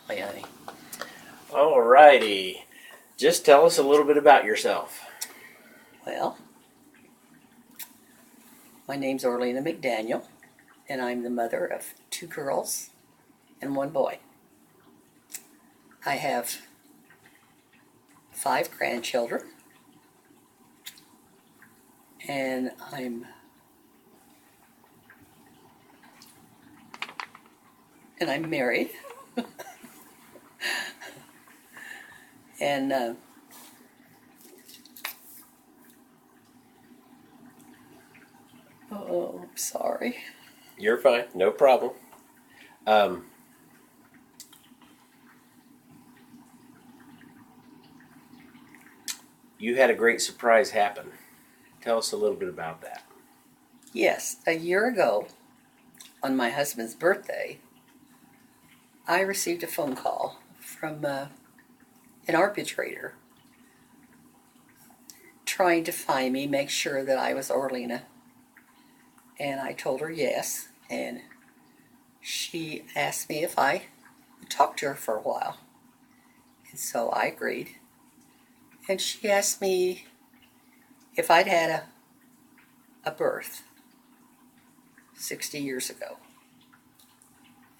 Hi, honey. All righty. Just tell us a little bit about yourself. Well, my name's Orlena McDaniel, and I'm the mother of 2 girls and 1 boy. I have 5 grandchildren, and I'm married, and oh, I'm sorry. You're fine. No problem. Um, you had a great surprise happen. Tell us a little bit about that. Yes, a year ago, on my husband's birthday, I received a phone call from an arbitrator trying to find me, make sure that I was Orlena. And I told her yes, and she asked me if I would talk to her for a while. And so I agreed. And she asked me if I'd had a birth 60 years ago.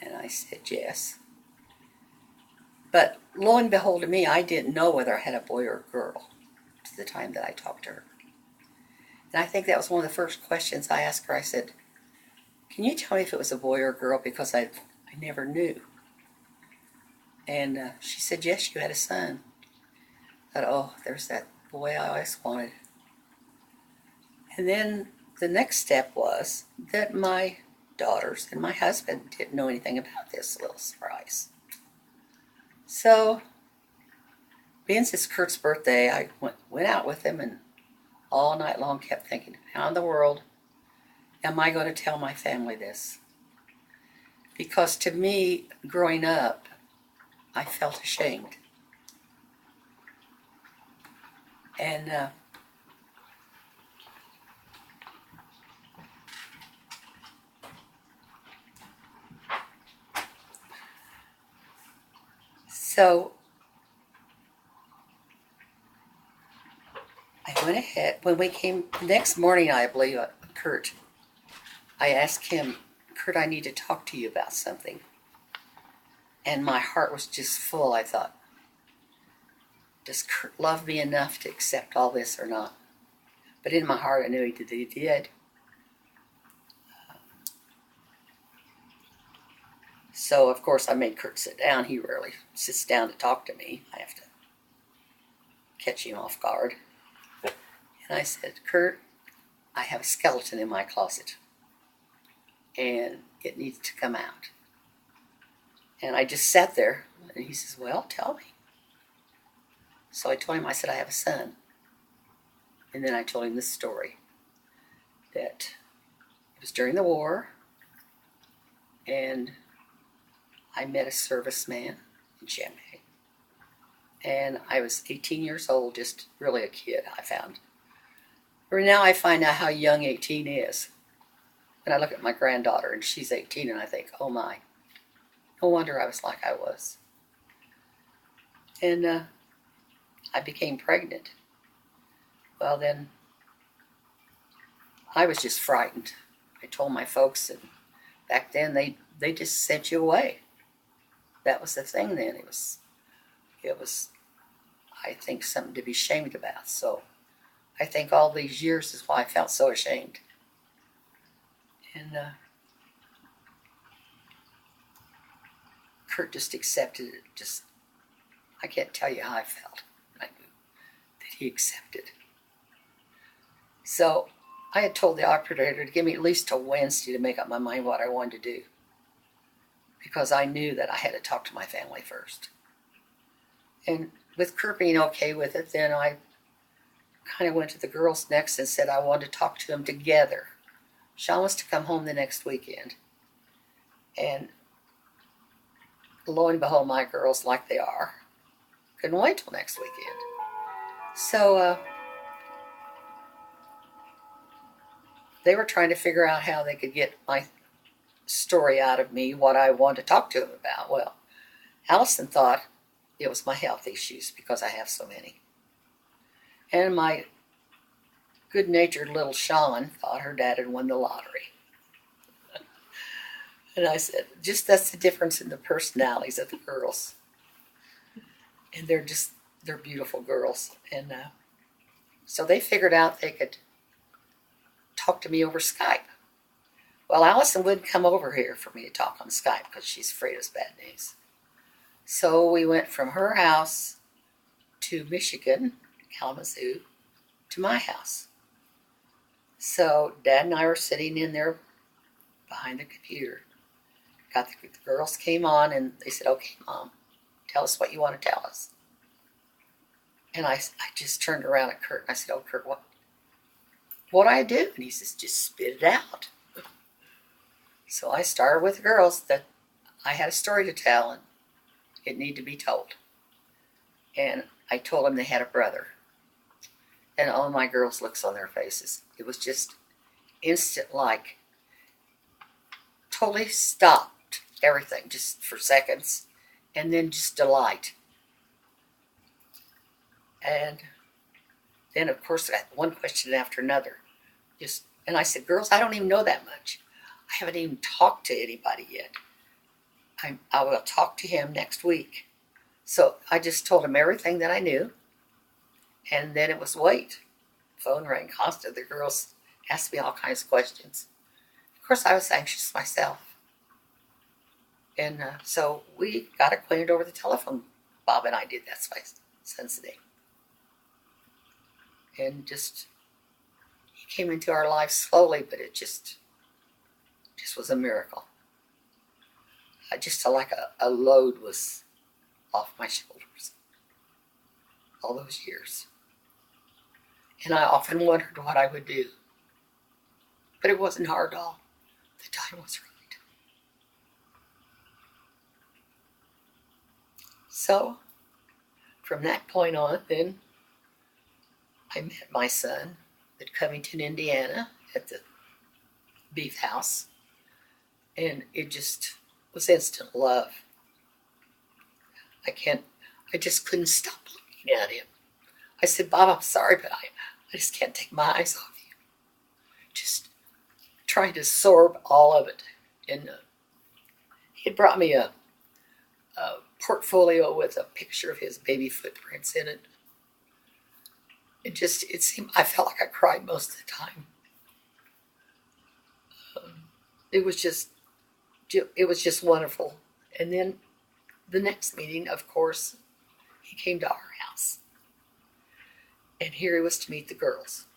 And I said yes. But lo and behold, to me, I didn't know whether I had a boy or a girl to the time that I talked to her. And I think that was one of the first questions I asked her. I said, "Can you tell me if it was a boy or a girl? Because I never knew." And she said, "Yes, you had a son." I thought, oh, there's that boy I always wanted. And then the next step was that my daughters and my husband didn't know anything about this little surprise. So, being it's Kurt's birthday, I went out with him and all night long kept thinking, how in the world am I going to tell my family this? Because to me, growing up, I felt ashamed. And so I went ahead. When we came next morning, I believe, Kurt, I asked him, "Kurt, I need to talk to you about something." And my heart was just full. I thought, does Kurt love me enough to accept all this or not? But in my heart, I knew he did. So, of course, I made Kurt sit down. He rarely sits down to talk to me. I have to catch him off guard. And I said, "Kurt, I have a skeleton in my closet, and it needs to come out." And I just sat there, and he says, "Well, tell me." So I told him, I said, "I have a son." And then I told him this story, that it was during the war, and I met a serviceman in Champaign. And I was 18 years old, just really a kid, I found. Or now I find out how young 18 is. When I look at my granddaughter and she's 18, and I think, oh my, no wonder I was like I was. And I became pregnant. Well, then I was just frightened. I told my folks, and back then they just sent you away. That was the thing then. It was I think something to be ashamed about. So I think all these years is why I felt so ashamed. And Kurt just accepted it. Just I can't tell you how I felt. I knew that he accepted. So I had told the operator to give me at least till Wednesday to make up my mind what I wanted to do, because I knew that I had to talk to my family first. And with Kurt being okay with it, then I kind of went to the girls next and said I wanted to talk to them together. Sean was to come home the next weekend. And lo and behold, my girls, like they are, couldn't wait till next weekend. So they were trying to figure out how they could get my story out of me, what I wanted to talk to them about. Well, Allison thought it was my health issues because I have so many. And my good-natured little Sean thought her dad had won the lottery. And I said, just that's the difference in the personalities of the girls. And they're beautiful girls. And so they figured out they could talk to me over Skype. Well, Allison wouldn't come over here for me to talk on Skype because she's afraid of bad news. So we went from her house to Michigan, Kalamazoo, to my house. So Dad and I were sitting in there behind the computer. The girls came on and they said, okay, Mom, tell us what you want to tell us. And I just turned around at Kurt and I said, oh, Kurt, what do I do? And he says, just spit it out. So I started with the girls that I had a story to tell and it needed to be told. And I told them they had a brother. And all my girls' looks on their faces. It was just instant, like, totally stopped everything just for seconds. And then just delight. And then, of course, I got one question after another. And I said, girls, I don't even know that much. I haven't even talked to anybody yet. I will talk to him next week. So I just told him everything that I knew. And then it was wait. Phone rang constantly. The girls asked me all kinds of questions. Of course, I was anxious myself. And so we got acquainted over the telephone. Bob and I did. That's my son's name. And just, he came into our lives slowly, but it just was a miracle. Just like a load was off my shoulders all those years. And I often wondered what I would do. But it wasn't hard at all. The time was right. So, from that point on, then, I met my son at Covington, Indiana, at the Beef House. And it just was instant love. I just couldn't stop looking at him. I said, Bob, I'm sorry, but I just can't take my eyes off you. Just trying to absorb all of it. And he had brought me a portfolio with a picture of his baby footprints in it. It seemed, I felt like I cried most of the time. It was just wonderful. And then the next meeting, of course, he came to our house. And here he was to meet the girls.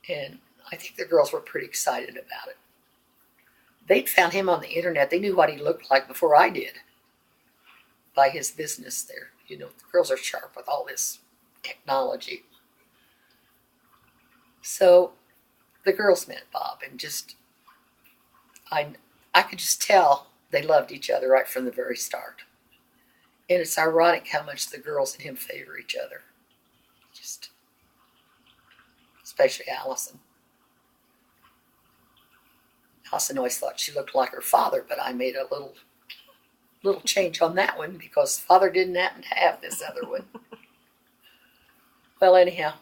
And I think the girls were pretty excited about it. They'd found him on the internet. They knew what he looked like before I did by his business there. You know, the girls are sharp with all this technology. So the girls met Bob and just, I could just tell they loved each other right from the very start. And it's ironic how much the girls and him favor each other. Just, especially Allison. Allison always thought she looked like her father, but I made a little change on that one because father didn't happen to have this other one. Well, anyhow,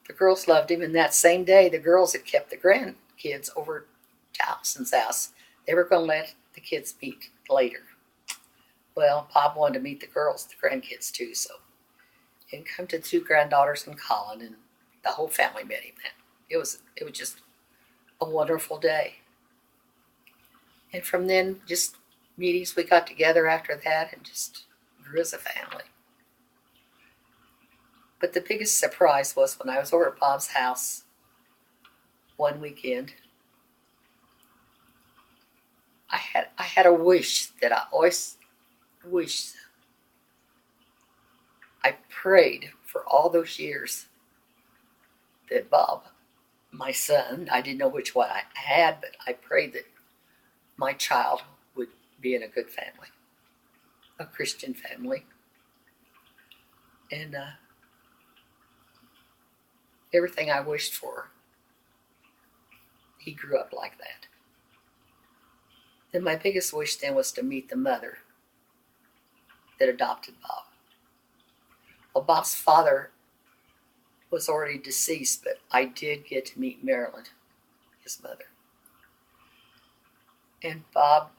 the girls loved him, and that same day, the girls had kept the grandkids over to Allison's house. They were going to let the kids meet later. Well, Bob wanted to meet the girls, the grandkids too, so and come to the two granddaughters and Colin, and the whole family met him. It was just a wonderful day. And from then, just meetings we got together after that and just grew as a family. But the biggest surprise was when I was over at Bob's house one weekend. I had a wish that I always wished. I prayed for all those years that Bob, my son, I didn't know which one I had, but I prayed that my child would be in a good family, a Christian family. And everything I wished for, he grew up like that. Then my biggest wish then was to meet the mother that adopted Bob. Well, Bob's father was already deceased, but I did get to meet Marilyn, his mother. And Bob,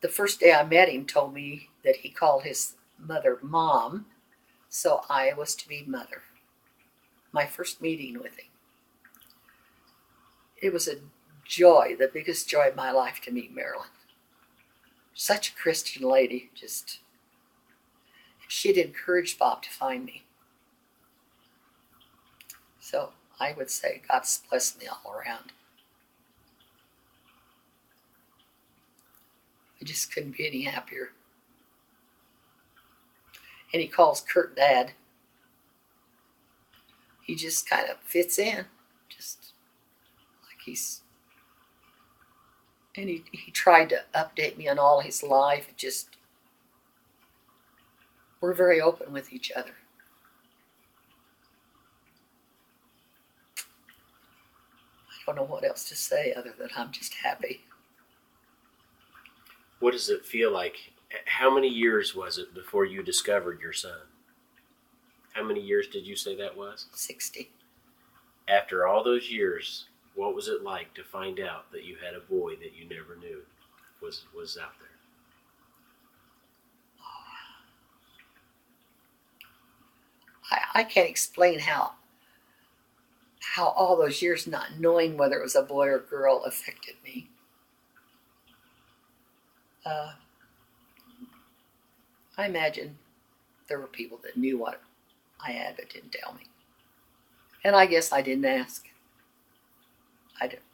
the first day I met him, told me that he called his mother Mom, so I was to be Mother. My first meeting with him. It was a joy, the biggest joy of my life to meet Marilyn. Such a Christian lady, just. She'd encouraged Bob to find me. So I would say God's blessed me all around. I just couldn't be any happier. And he calls Kurt Dad. He just kind of fits in. Just like he's... And he tried to update me on all his life. It just... We're very open with each other. I don't know what else to say other than I'm just happy. What does it feel like? How many years was it before you discovered your son? How many years did you say that was? 60. After all those years, what was it like to find out that you had a boy that you never knew was out there? I can't explain how all those years not knowing whether it was a boy or girl affected me. I imagine there were people that knew what I had but didn't tell me. And I guess I didn't ask. I didn't.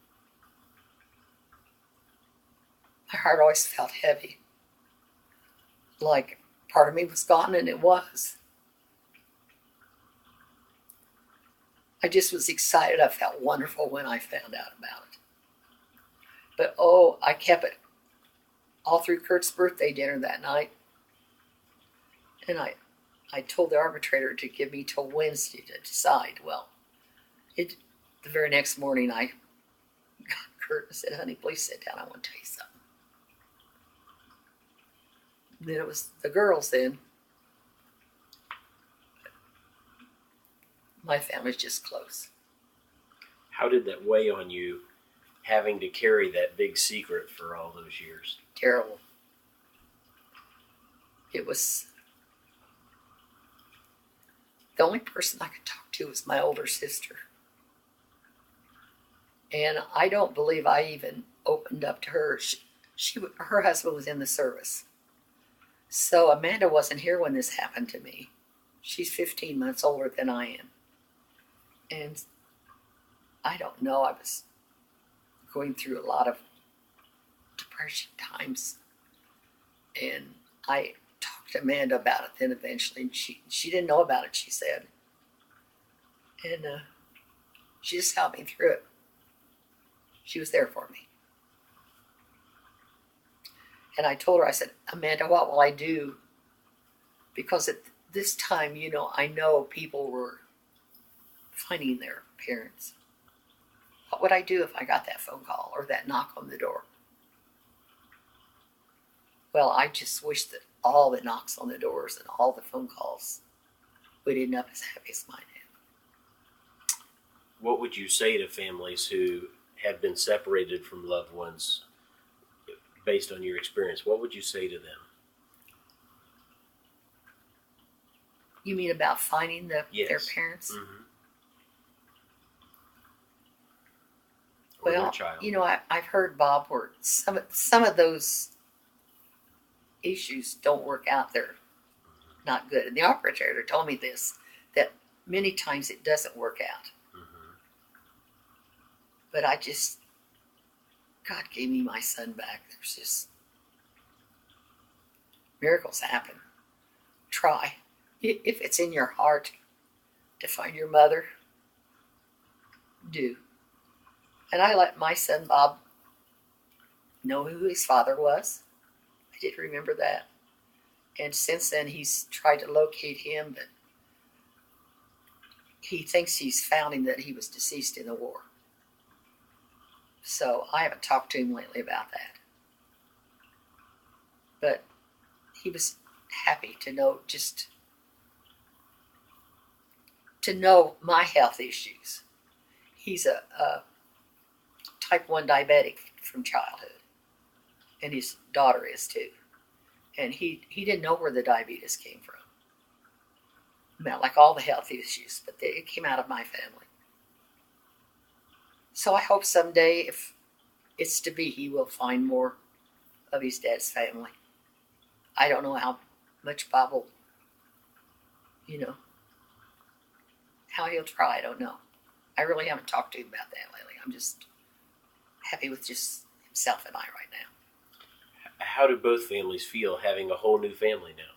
My heart always felt heavy. Like part of me was gone, and it was. I just was excited. I felt wonderful when I found out about it. But I kept it all through Kurt's birthday dinner that night. And I told the arbitrator to give me till Wednesday to decide. Well, the very next morning I got Kurt and said, honey, please sit down. I want to tell you something. Then it was the girls then. My family's just close. How did that weigh on you, having to carry that big secret for all those years? Terrible. It was... The only person I could talk to was my older sister. And I don't believe I even opened up to her. Her husband was in the service. So Amanda wasn't here when this happened to me. She's 15 months older than I am. And I don't know, I was going through a lot of depression times. And I talked to Amanda about it then eventually. And she didn't know about it, she said. And she just helped me through it. She was there for me. And I told her, I said, Amanda, what will I do? Because at this time, I know people were finding their parents. What would I do if I got that phone call or that knock on the door? Well, I just wish that all the knocks on the doors and all the phone calls would end up as happy as mine have. What would you say to families who have been separated from loved ones based on your experience? What would you say to them? You mean about finding their parents? Mm-hmm. Well, I've heard, Bob, where some of those issues don't work out. They're not good. And the operator told me this, that many times it doesn't work out. Mm-hmm. But God gave me my son back. There's just miracles happen. Try. If it's in your heart to find your mother, do. And I let my son Bob know who his father was. I did remember that. And since then he's tried to locate him, but he thinks he's found him, that he was deceased in the war. So I haven't talked to him lately about that. But he was happy to know to know my health issues. He's a type 1 diabetic from childhood, and his daughter is too. And he didn't know where the diabetes came from. Not like all the health issues, but it came out of my family. So I hope someday, if it's to be, he will find more of his dad's family. I don't know how much Bob will, how he'll try. I don't know. I really haven't talked to him about that lately. I'm just happy with just himself and I right now. How do both families feel having a whole new family now?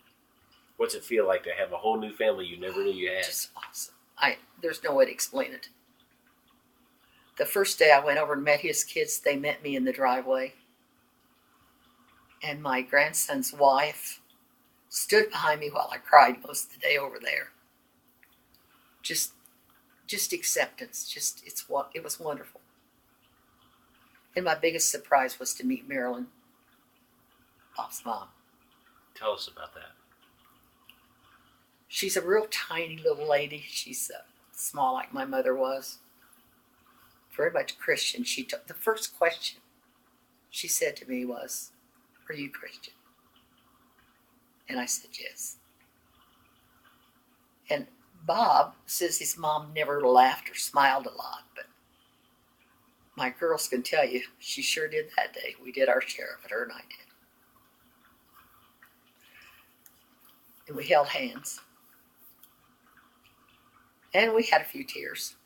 What's it feel like to have a whole new family you never knew you had? Just awesome. There's no way to explain it. The first day I went over and met his kids, they met me in the driveway. And my grandson's wife stood behind me while I cried most of the day over there. Just acceptance. It was wonderful. And my biggest surprise was to meet Marilyn, Bob's mom. Tell us about that. She's a real tiny little lady. She's small like my mother was. Very much Christian. The first question she said to me was, "Are you Christian?" And I said yes. And Bob says his mom never laughed or smiled a lot, but my girls can tell you she sure did that day. We did our share of it, her and I did. And we held hands. And we had a few tears.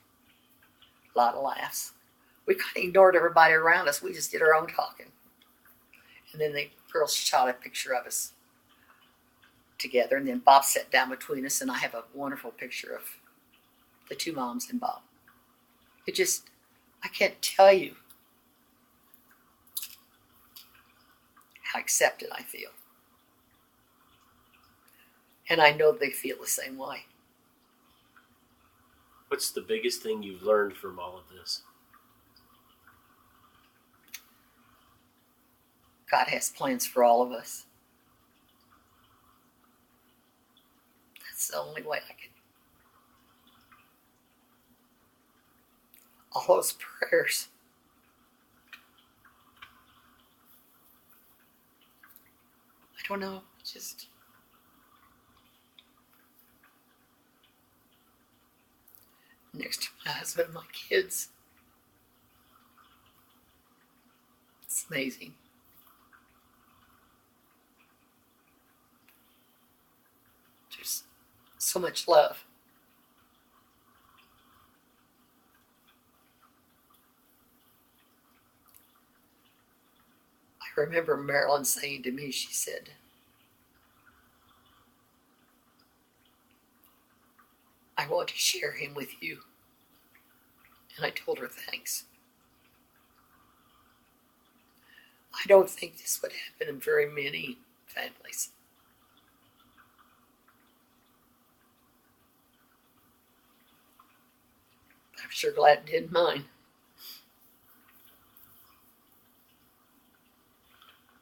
A lot of laughs. We kind of ignored everybody around us. We just did our own talking. And then the girls shot a picture of us together. And then Bob sat down between us, and I have a wonderful picture of the two moms and Bob. I can't tell you how accepted I feel. And I know they feel the same way. What's the biggest thing you've learned from all of this? God has plans for all of us. That's the only way I can. All those prayers. I don't know, just. Next to my husband and my kids. It's amazing. There's so much love. I remember Marilyn saying to me, she said, "I want to share him with you." And I told her thanks. I don't think this would happen in very many families. But I'm sure glad it did mine.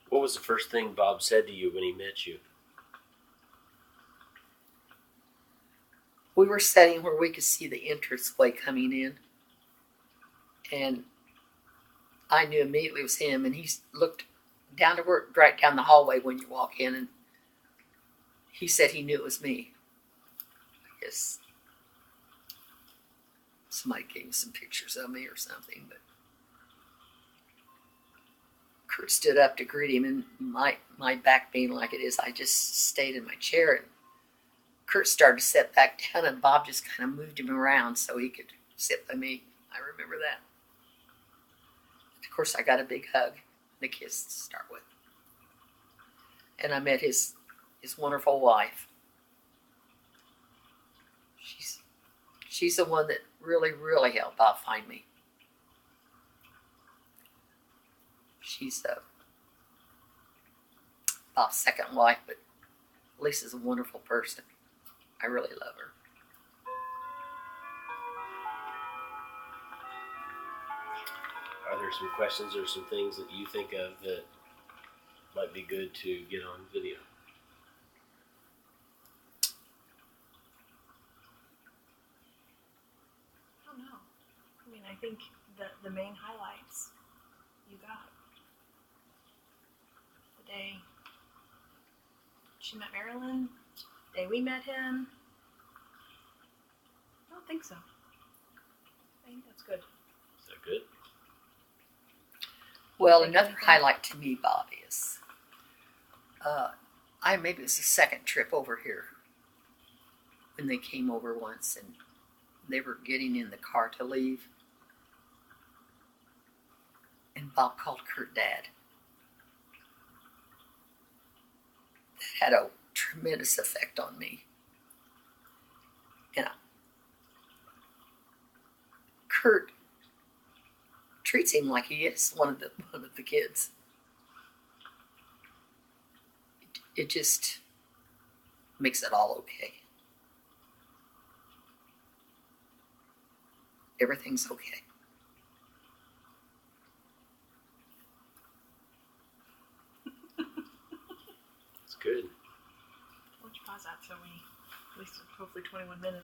What was the first thing Bob said to you when he met you? We were sitting where we could see the entranceway coming in. And I knew immediately it was him. And he looked down to work right down the hallway when you walk in. And he said he knew it was me. I guess somebody gave me some pictures of me or something. But Kurt stood up to greet him. And my back being like it is, I just stayed in my chair. And Kurt started to sit back down, and Bob just kind of moved him around so he could sit by me. I remember that. Of course, I got a big hug and a kiss to start with. And I met his wonderful wife. She's the one that really, really helped Bob find me. She's Bob's second wife, but Lisa's a wonderful person. I really love her. Are there some questions or some things that you think of that might be good to get on video? think the main highlights you got. The day she met Marilyn, the day we met him. I don't think so. I think that's good. Is that good? Well, Think another anything? highlight to me, Bob, is maybe it was the second trip over here when they came over once and they were getting in the car to leave. And Bob called Kurt Dad. That had a tremendous effect on me. And Kurt treats him like he is one of the kids. It just makes it all okay. Everything's okay. It's good. Why don't you pause that so we, at least hopefully 21 minutes.